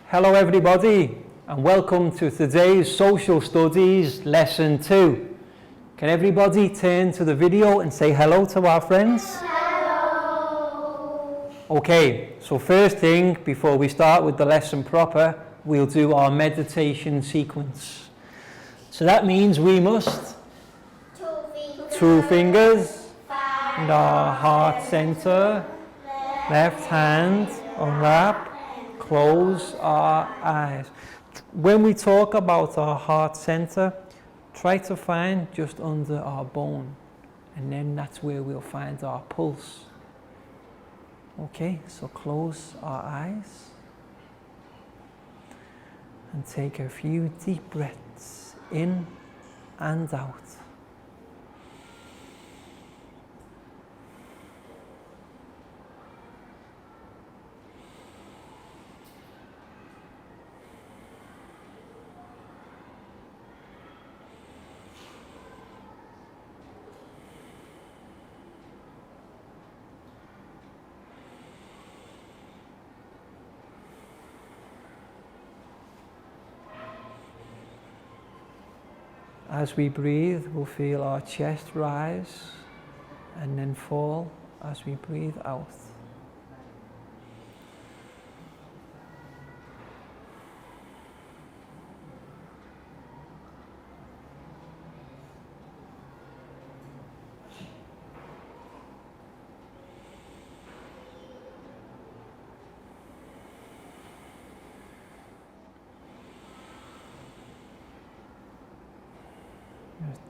Hello everybody and welcome to today's Social Studies Lesson 2. Can everybody turn to the video and say hello to our friends? Hello! Okay, so first thing before we start with the lesson proper, we'll do our meditation sequence. So that means we must two fingers and our heart center, left hand on lap, close our eyes. When we talk about our heart center, try to find just under our bone, and then that's where we'll find our pulse. Okay, so close our eyes and take a few deep breaths in and out. As we breathe, we'll feel our chest rise and then fall as we breathe out.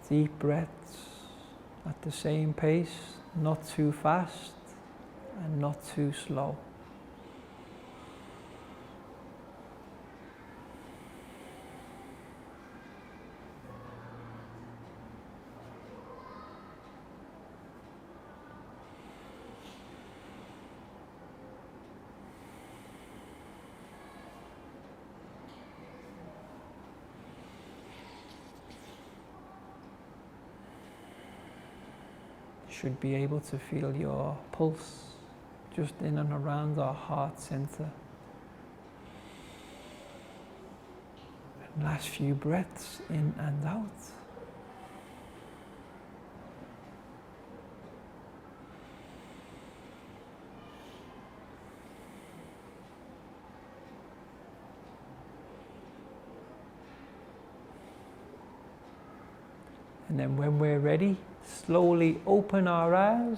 Deep breaths at the same pace, not too fast and not too slow. Should be able to feel your pulse just in and around our heart center. And last few breaths in and out. And then when we're ready, slowly open our eyes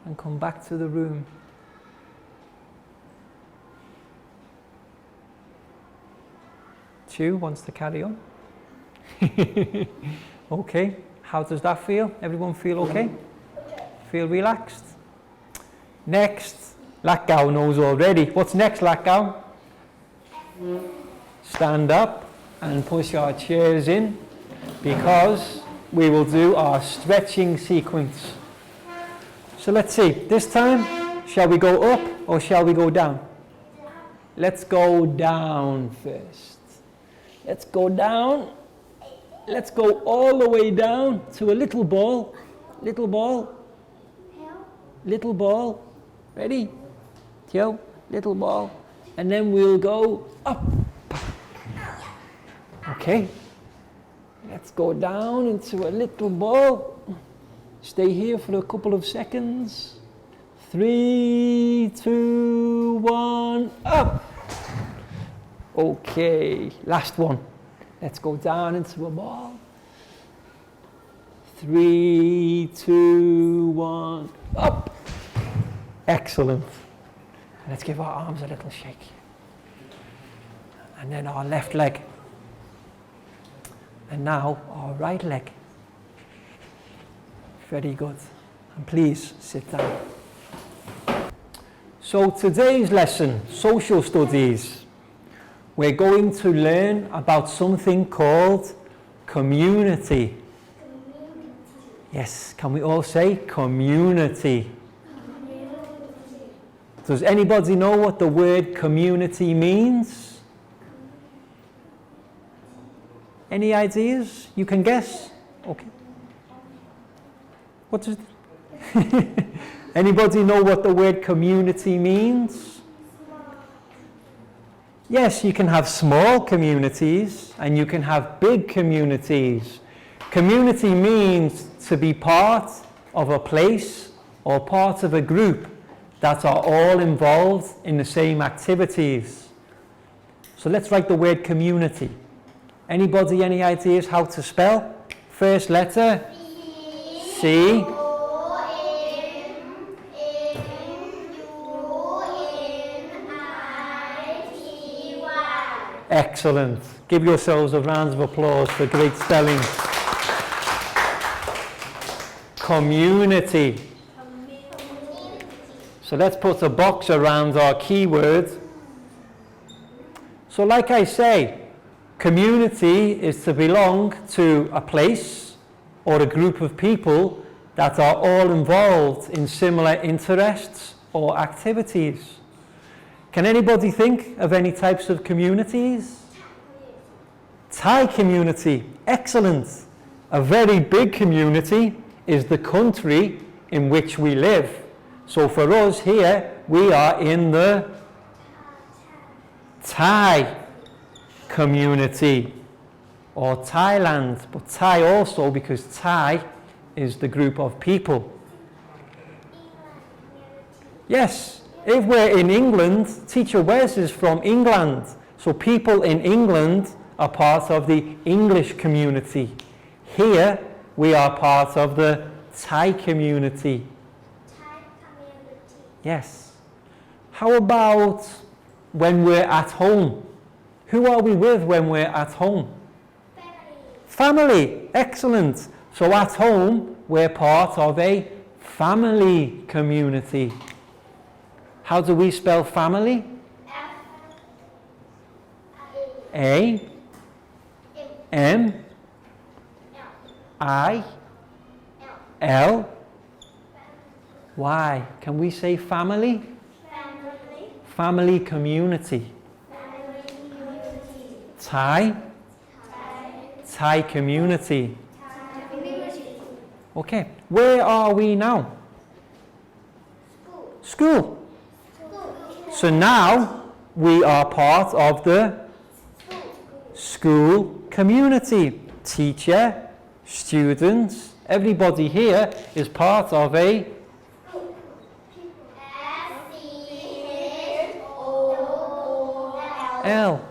and come back to the room. Chu wants to carry on. Okay, how does that feel? Everyone feel okay? Feel relaxed? Next, Lakgao knows already. What's next, Lakgao? Stand up and push our chairs in, because we will do our stretching sequence. So let's see, this time, shall we go up or shall we go down? Let's go down first. Let's go down. Let's go all the way down to a little ball. Little ball. Little ball. Ready? Theo, little ball. And then we'll go up. Okay. Let's go down into a little ball. Stay here for a couple of seconds. 3, 2, 1, up. Okay, last one. Let's go down into a ball. 3, 2, 1, up. Excellent. Let's give our arms a little shake. And then our left leg. And now our right leg. Very good. And please sit down. So today's lesson, social studies, we're going to learn about something called community. Yes, can we all say community? Does anybody know what the word community means? Any ideas? You can guess? Okay. What does Anybody know what the word community means? Yes, you can have small communities and you can have big communities. Community means to be part of a place or part of a group that are all involved in the same activities. So let's write the word community. Anybody, any ideas how to spell? First letter? C. Excellent. Give yourselves a round of applause for great spelling. Community. So let's put a box around our keyword. So like I say, community is to belong to a place or a group of people that are all involved in similar interests or activities. Can anybody think of any types of communities? Thai community, excellent. A very big community is the country in which we live. So for us here, we are in the Thai community or Thailand, but Thai also because Thai is the group of people. Yes. If we're in England, Teacher Wes is from England. So people in England are part of the English community. Here, we are part of the Thai community. Thai community. Yes. How about when we're at home? Who are we with when we're at home? Family. Excellent. So at home, we're part of a family community. How do we spell family? A M I L Y. Can we say family? Family community. Thai community. Okay, where are we now? School. So now we are part of the school community. Teacher, students, everybody here is part of a L,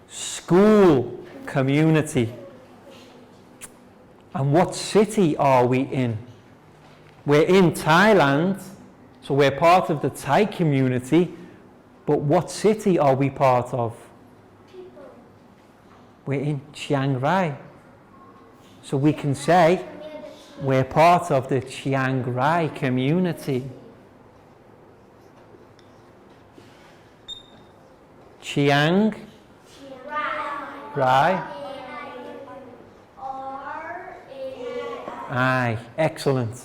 school community. And what city are we in? We're in Thailand, so we're part of the Thai community. But what city are we part of? We're in Chiang Rai. So we can say we're part of the Chiang Rai community. Chiang Rai. Aye, excellent.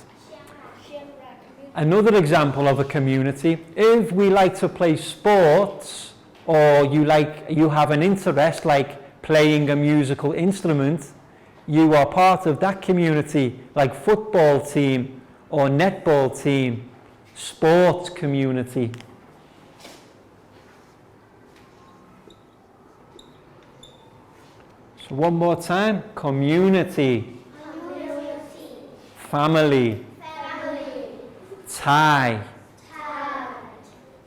Another example of a community, if we like to play sports or you have an interest like playing a musical instrument, you are part of that community, like football team or netball team, sports community. So one more time, community, family, Thai,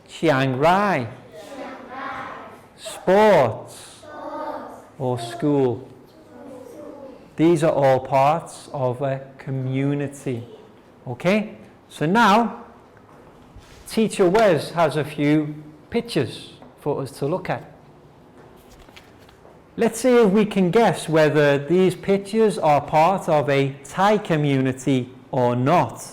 Chiang Rai, sports, or school. These are all parts of a community. Okay? So now, Teacher Wes has a few pictures for us to look at. Let's see if we can guess whether these pictures are part of a Thai community or not.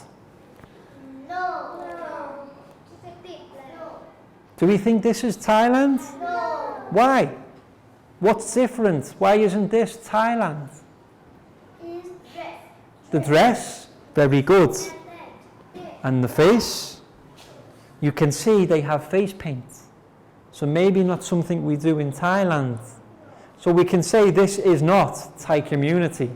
Do we think this is Thailand? No. Why? What's different? Why isn't this Thailand? The dress? Very good. And the face? You can see they have face paint. So maybe not something we do in Thailand. So we can say this is not Thai community.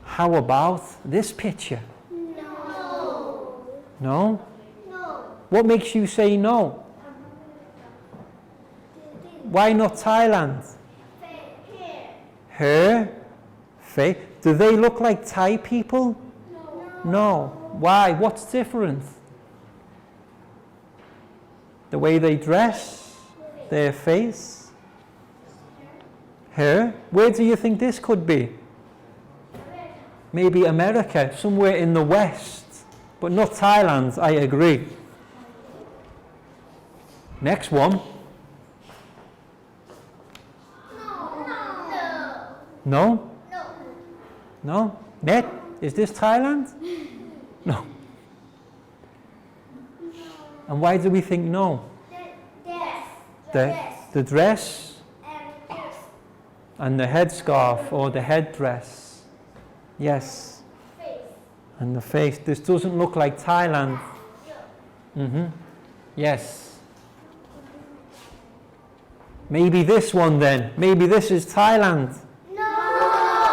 How about this picture? No. No? No. What makes you say no? Why not Thailand? Here. Her, face. Do they look like Thai people? No. Why? What's different? The way they dress, their face, her. Where do you think this could be? Maybe America, somewhere in the West, but not Thailand, I agree. Next one. No? No? Ned, is this Thailand? No. And why do we think no? The dress and the headscarf or the headdress. Yes. And the face. This doesn't look like Thailand. Yes. Maybe this one then. Maybe this is Thailand.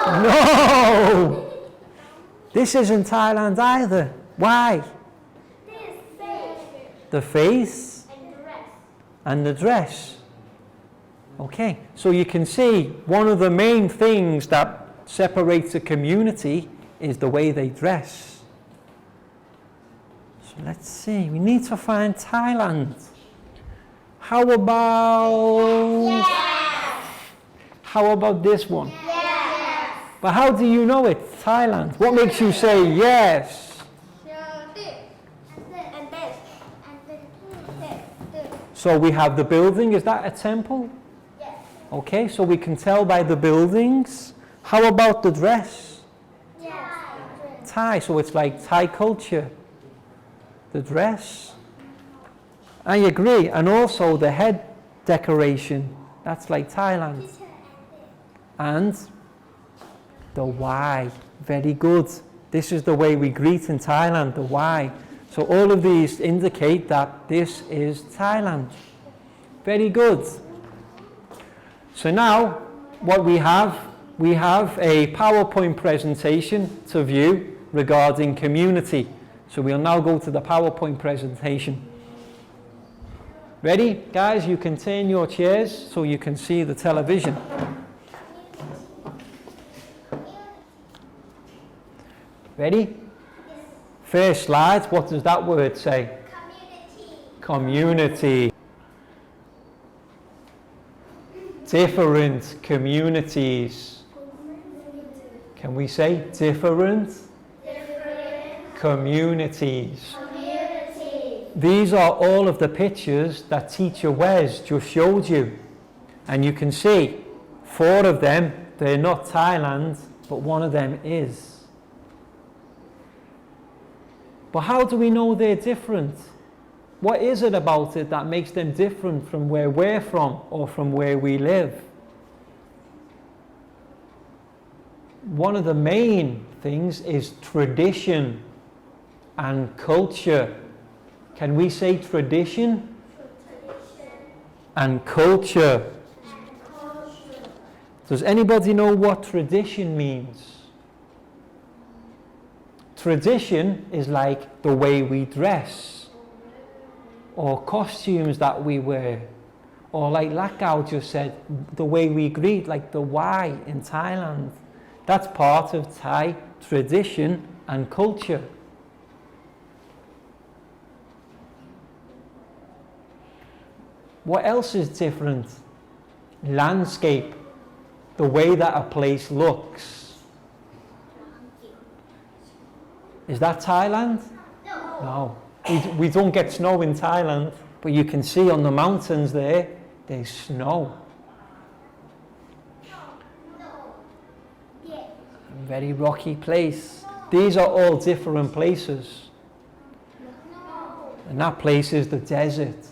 No! This isn't Thailand either. Why? The face and the dress. Okay, so you can see one of the main things that separates a community is the way they dress. So let's see, we need to find Thailand. How about this one? But how do you know it's Thailand? What makes you say yes? So we have the building, is that a temple? Yes. Okay, so we can tell by the buildings. How about the dress? Yes. Thai, so it's like Thai culture. The dress. I agree, and also the head decoration, that's like Thailand. And the Y, very good. This is the way we greet in Thailand, the Y. So all of these indicate that this is Thailand. Very good. So now what we have a PowerPoint presentation to view regarding community. So we'll now go to the PowerPoint presentation. Ready? Guys, you can turn your chairs so you can see the television. Ready? First slide, what does that word say? Community. Different communities. Can we say different? Communities. These are all of the pictures that teacher Wes just showed you. And you can see 4 of them, they're not Thailand, but one of them is. But how do we know they're different? What is it about it that makes them different from where we're from or from where we live? One of the main things is tradition and culture. Can we say tradition and culture? Does anybody know what tradition means? Tradition is like the way we dress, or costumes that we wear, or like Lakau just said, the way we greet, like the Y in Thailand. That's part of Thai tradition and culture. What else is different? Landscape, the way that a place looks. Is that Thailand? No. We don't get snow in Thailand, but you can see on the mountains there, there's snow. A very rocky place. These are all different places. And that place is the desert.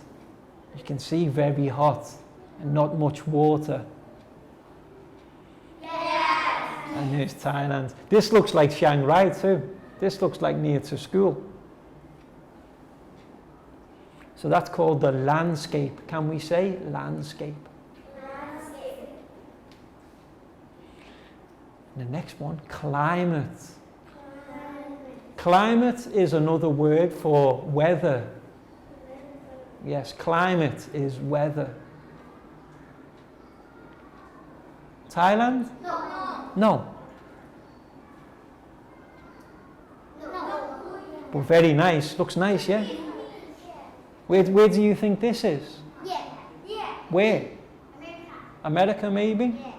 You can see very hot and not much water. And there's Thailand. This looks like Chiang Rai too. This looks like near to school. So that's called the landscape. Can we say landscape? And the next one, climate. Climate is another word for weather. Yes, climate is weather. Thailand? No. No. No. But very nice. Looks nice, yeah? Where do you think this is? Yeah. Yeah. Where? America. America, maybe? Yeah.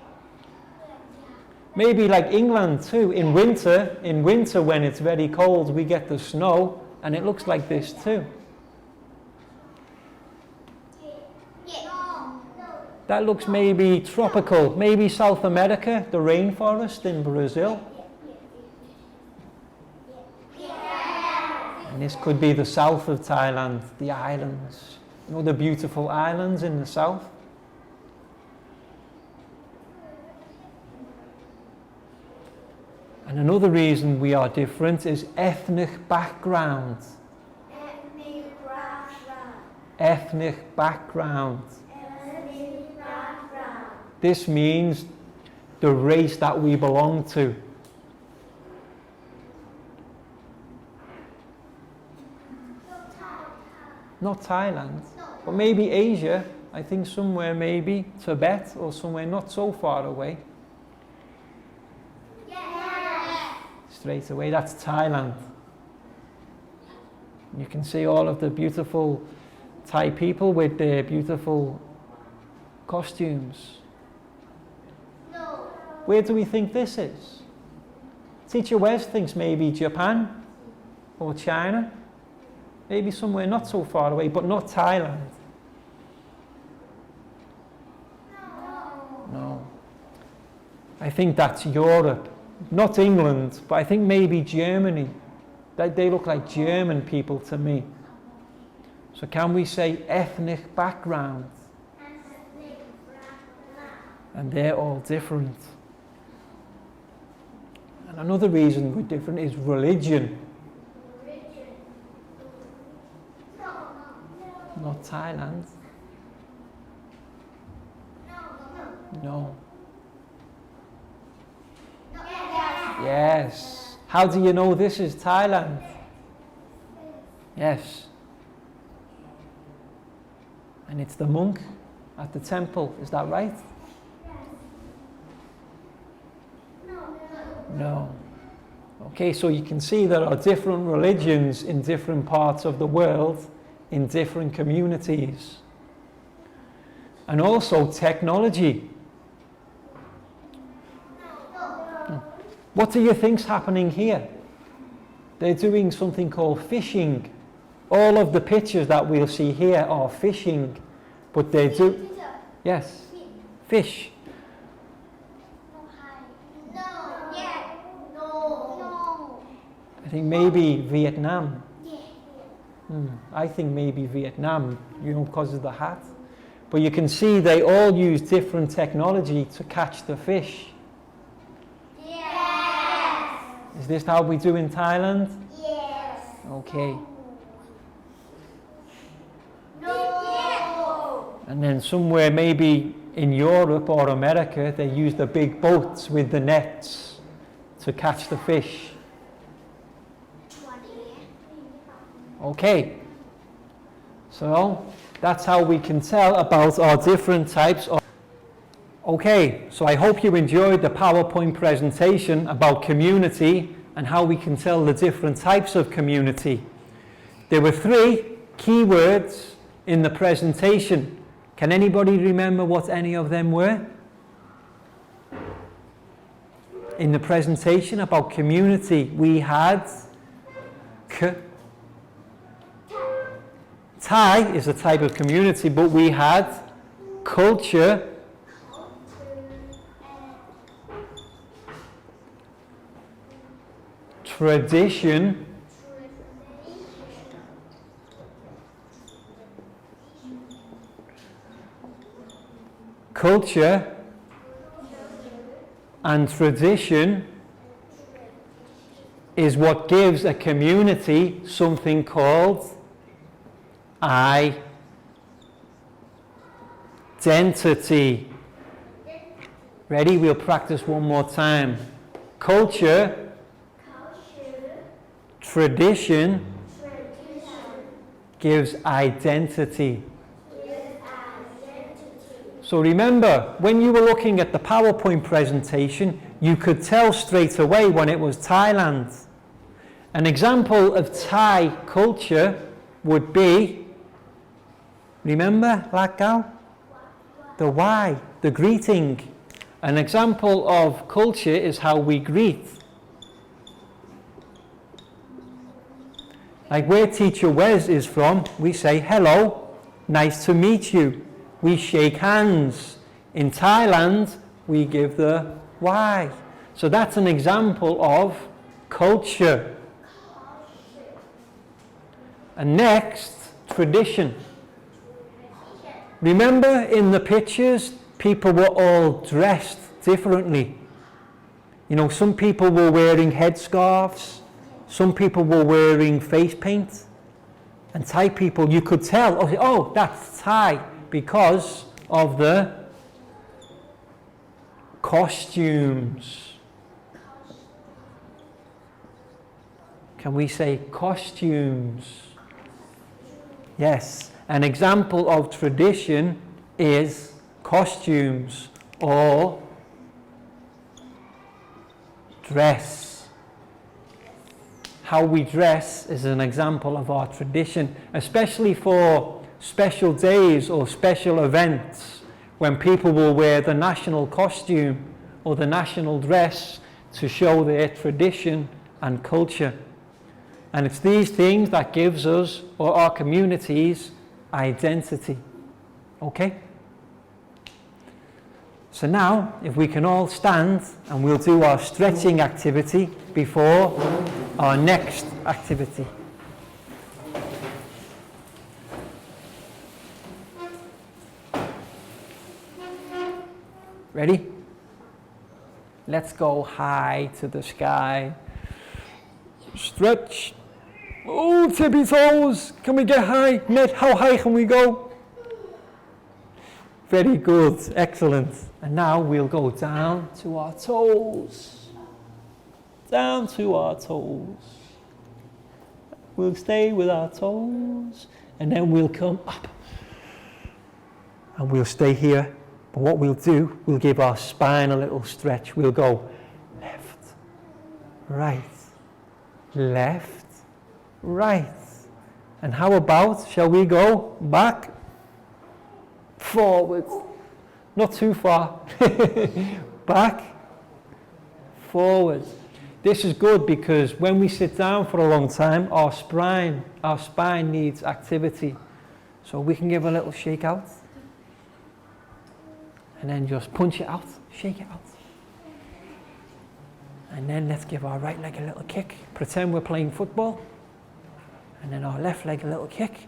Maybe like England too. In winter when it's very cold, we get the snow, and it looks like this too. Yeah. No. That looks maybe tropical. Maybe South America, the rainforest in Brazil. And this could be the south of Thailand, the islands. You know the beautiful islands in the south? And another reason we are different is ethnic background. Ethnic background. Ethnic background. Ethnic background. This means the race that we belong to. Not Thailand, but maybe Asia. I think somewhere maybe Tibet or somewhere not so far away. Yeah. Straight away, that's Thailand. You can see all of the beautiful Thai people with their beautiful costumes. No. Where do we think this is? Teacher Wes thinks maybe Japan or China. Maybe somewhere not so far away, but not Thailand. No. I think that's Europe. Not England, but I think maybe Germany. They look like German people to me. So can we say ethnic background? Ethnic background. And they're all different. And another reason we're different is religion. Not Thailand. No. Yes. How do you know this is Thailand? Yes. And it's the monk at the temple, is that right? No. Okay, so you can see there are different religions in different parts of the world, in different communities. And also technology. What do you think's happening here? They're doing something called fishing. All of the pictures that we'll see here are fishing, but they do, yes, fish. I think maybe Vietnam. I think maybe Vietnam, because of the hat. But you can see they all use different technology to catch the fish. Yes. Is this how we do in Thailand? Yes. Okay. No. And then somewhere maybe in Europe or America, they use the big boats with the nets to catch the fish. Okay. So that's how we can tell about our different types of... Okay, so I hope you enjoyed the PowerPoint presentation about community and how we can tell the different types of community. There were 3 key words in the presentation. Can anybody remember what any of them were? In the presentation about community, we had Thai is a type of community, but we had culture, tradition, culture and tradition is what gives a community something called identity. Ready? We'll practice one more time. Culture, tradition gives identity. So remember, when you were looking at the PowerPoint presentation, you could tell straight away when it was Thailand. An example of Thai culture would be, remember, Lakgao? The why, the greeting. An example of culture is how we greet. Like where teacher Wes is from, we say, hello, nice to meet you. We shake hands. In Thailand, we give the why. So that's an example of culture. And next, tradition. Remember in the pictures, people were all dressed differently. You know, some people were wearing headscarves, some people were wearing face paint. And Thai people, you could tell, oh, that's Thai because of the costumes. Can we say costumes? Yes. An example of tradition is costumes or dress. How we dress is an example of our tradition, especially for special days or special events when people will wear the national costume or the national dress to show their tradition and culture. And it's these things that gives us or our communities identity. Okay? So now, if we can all stand and we'll do our stretching activity before our next activity. Ready? Let's go high to the sky. Stretch. Oh, tippy toes. Can we get high? Ned, how high can we go? Very good. Excellent. And now we'll go down to our toes. Down to our toes. We'll stay with our toes. And then we'll come up. And we'll stay here. But what we'll do, we'll give our spine a little stretch. We'll go left, right, left, right. And how about, shall we go back, forward, not too far, back, forward. This is good because when we sit down for a long time, our spine needs activity. So we can give a little shake out. And then just punch it out, shake it out. And then let's give our right leg a little kick. Pretend we're playing football. And then our left leg a little kick.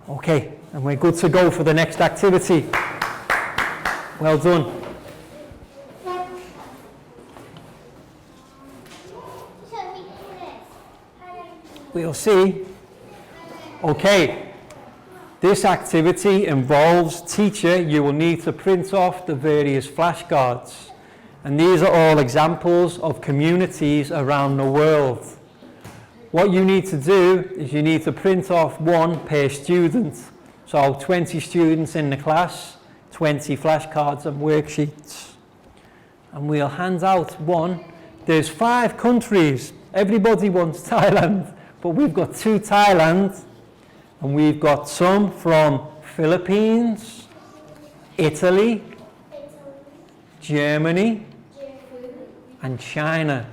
Okay, and we're good to go for the next activity. Well done. We'll see. Okay. This activity involves, teacher, you will need to print off the various flashcards. And these are all examples of communities around the world. What you need to do is you need to print off one per student. So 20 students in the class, 20 flashcards and worksheets. And we'll hand out one. There's 5 countries. Everybody wants Thailand, but we've got 2 Thailand. And we've got some from Philippines, Italy, Germany, and China.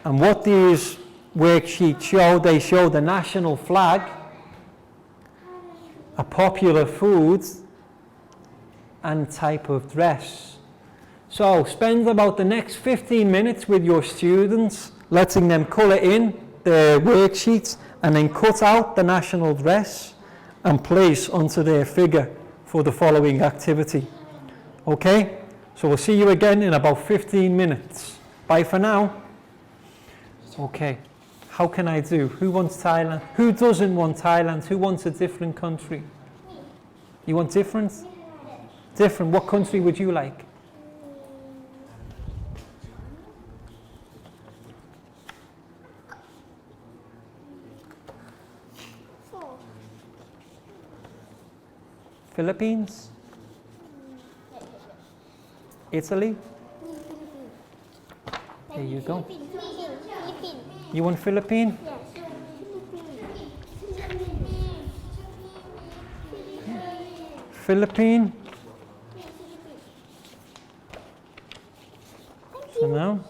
And what these worksheets show, they show the national flag, a popular food, and type of dress. So spend about the next 15 minutes with your students, letting them colour in their worksheets and then cut out the national dress and place onto their figure for the following activity. Okay? So we'll see you again in about 15 minutes. Bye for now. Okay. How can I do? Who wants Thailand? Who doesn't want Thailand? Who wants a different country? You want different? Different. What country would you like? Philippines? Italy? There you go. You want Philippine? Philippine? So now?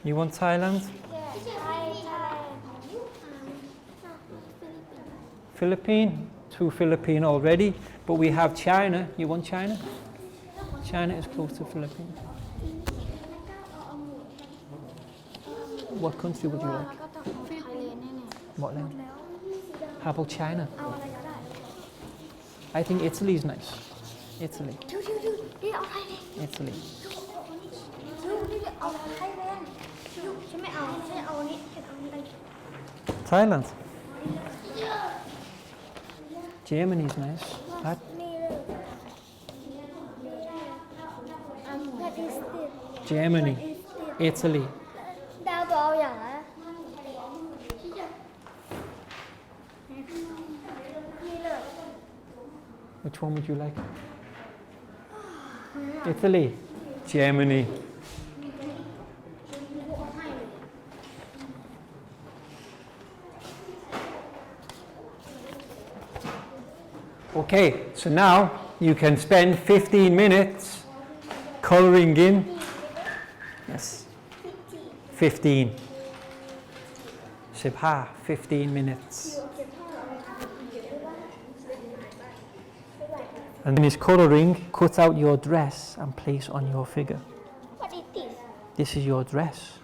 You want Thailand? Philippine? 2 Philippine already, but we have China. You want China? China is close to Philippines. What country would you like? What land? How about China? I think Italy is nice. Italy. Italy. Thailand. Germany is nice. What? Germany. Italy. Which one would you like? Italy. Germany. Okay, so now you can spend 15 minutes coloring in. Yes. 15. 15 minutes. And when it's coloring, cut out your dress and place on your figure. What is this? This is your dress.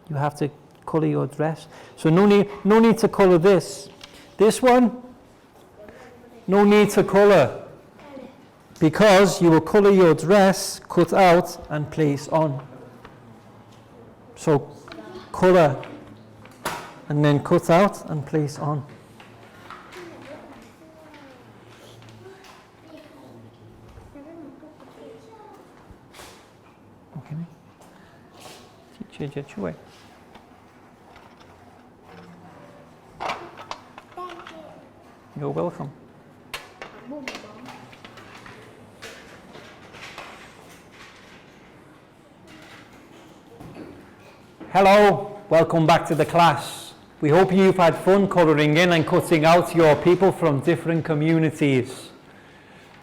You have to color your dress. So no need to color this. This one, no need to color, because you will color your dress, cut out and place on. So color and then cut out and place on. Okay. Teacherจะช่วย You're welcome. Hello, welcome back to the class. We hope you've had fun colouring in and cutting out your people from different communities.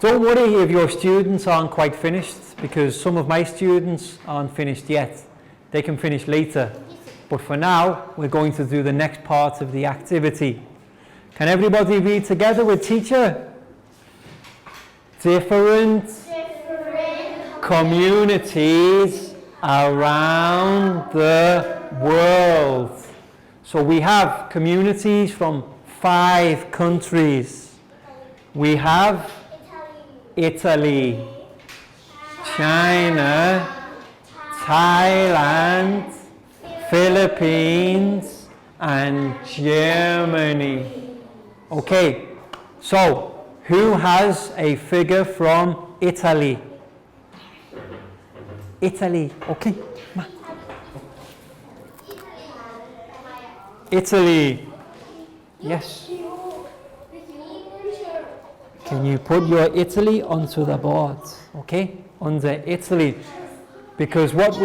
Don't worry if your students aren't quite finished, because some of my students aren't finished yet. They can finish later. But for now, we're going to do the next part of the activity. Can everybody read together with teacher? Different communities around the world. So we have communities from 5 countries. We have Italy, China, Thailand, Philippines, and Germany. Okay, so who has a figure from Italy? Italy, okay. Italy, yes. Can you put your Italy onto the board, okay? Under Italy, because what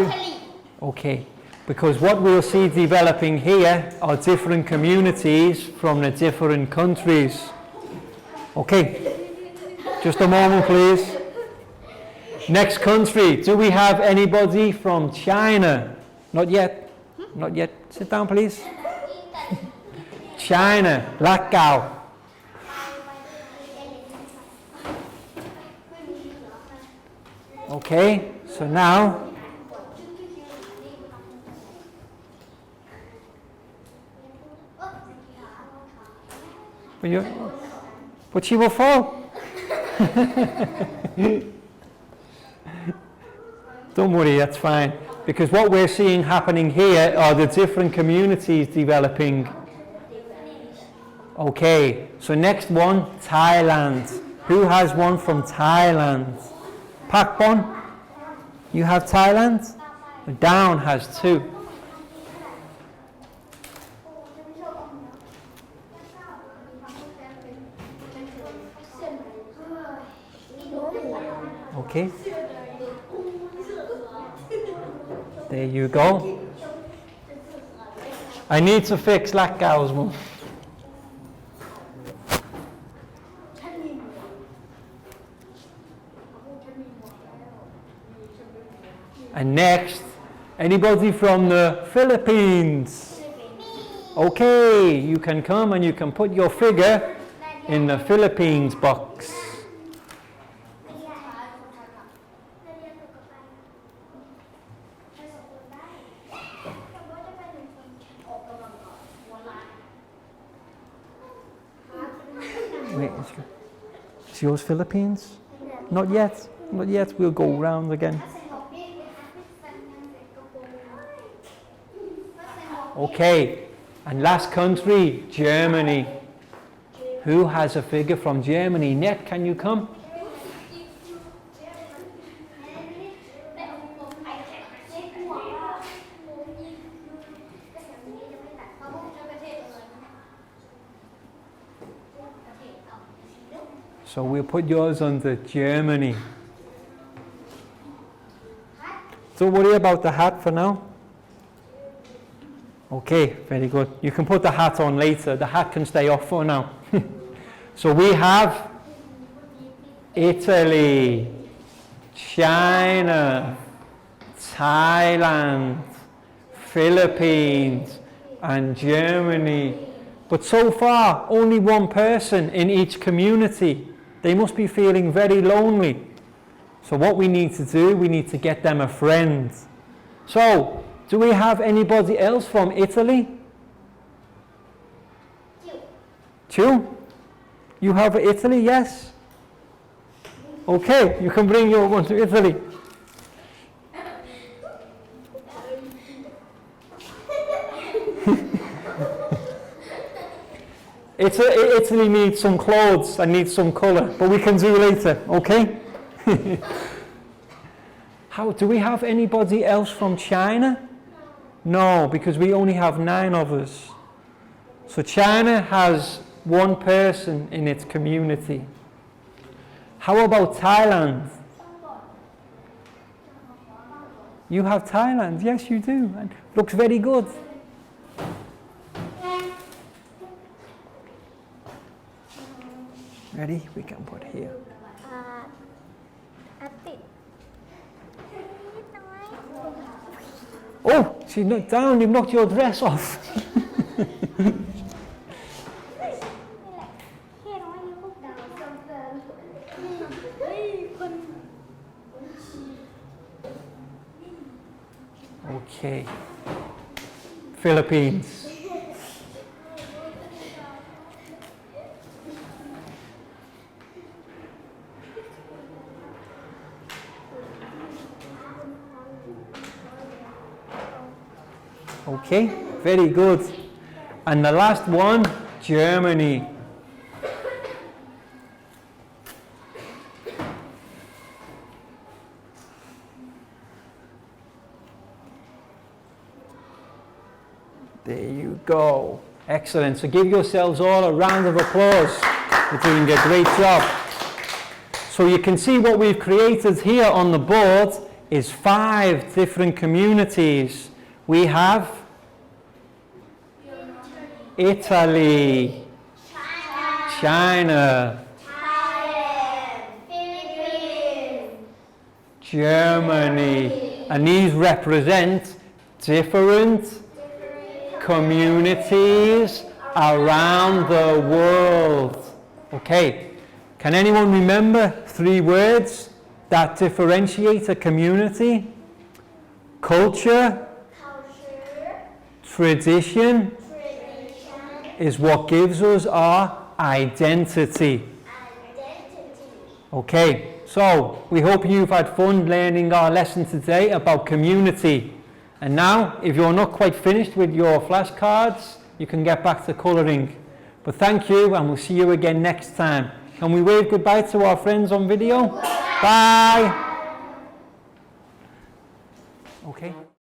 we'll see developing here are different communities from the different countries. Okay, just a moment please. Next country, do we have anybody from China? Not yet, not yet. Sit down please. China, Lacao. Okay, so now but she will fall. Don't worry, that's fine. Because what we're seeing happening here are the different communities developing. Okay, so next one, Thailand. Who has one from Thailand? Pakbon, you have Thailand? Down has 2. Okay. There you go. I need to fix that gal's one. And next, anybody from the Philippines? Okay, you can come and you can put your figure in the Philippines box. Wait, is yours Philippines? Not yet. Not yet. We'll go round again. Okay, and last country, Germany. Who has a figure from Germany? Net, can you come? So we'll put yours under Germany. Don't worry about the hat for now. Okay, very good. You can put the hat on later. The hat can stay off for now. So we have Italy, China, Thailand, Philippines, and Germany. But so far, only one person in each community. They must be feeling very lonely. So what we need to do, we need to get them a friend. So, do we have anybody else from Italy? Two? You have Italy, yes? Okay, you can bring your one to Italy. Italy needs some clothes and needs some colour, but we can do later, okay? How, do we have anybody else from China? No, because we only have 9 of us. So China has one person in its community. How about Thailand? You have Thailand? Yes, you do. And looks very good. Ready? We can put here. Oh, she knocked down, you knocked your dress off. Okay. Philippines. Okay, very good. And the last one, Germany. There you go. Excellent. So give yourselves all a round of applause. You're doing a great job. So you can see what we've created here on the board is 5 different communities. We have Italy, China, Germany, and these represent different communities around the world. Okay, can anyone remember 3 words that differentiate a community? Culture, tradition is what gives us our identity. Okay, so we hope you've had fun learning our lesson today about community. And now, if you're not quite finished with your flashcards, you can get back to colouring. But thank you, and we'll see you again next time. Can we wave goodbye to our friends on video? Bye! Okay.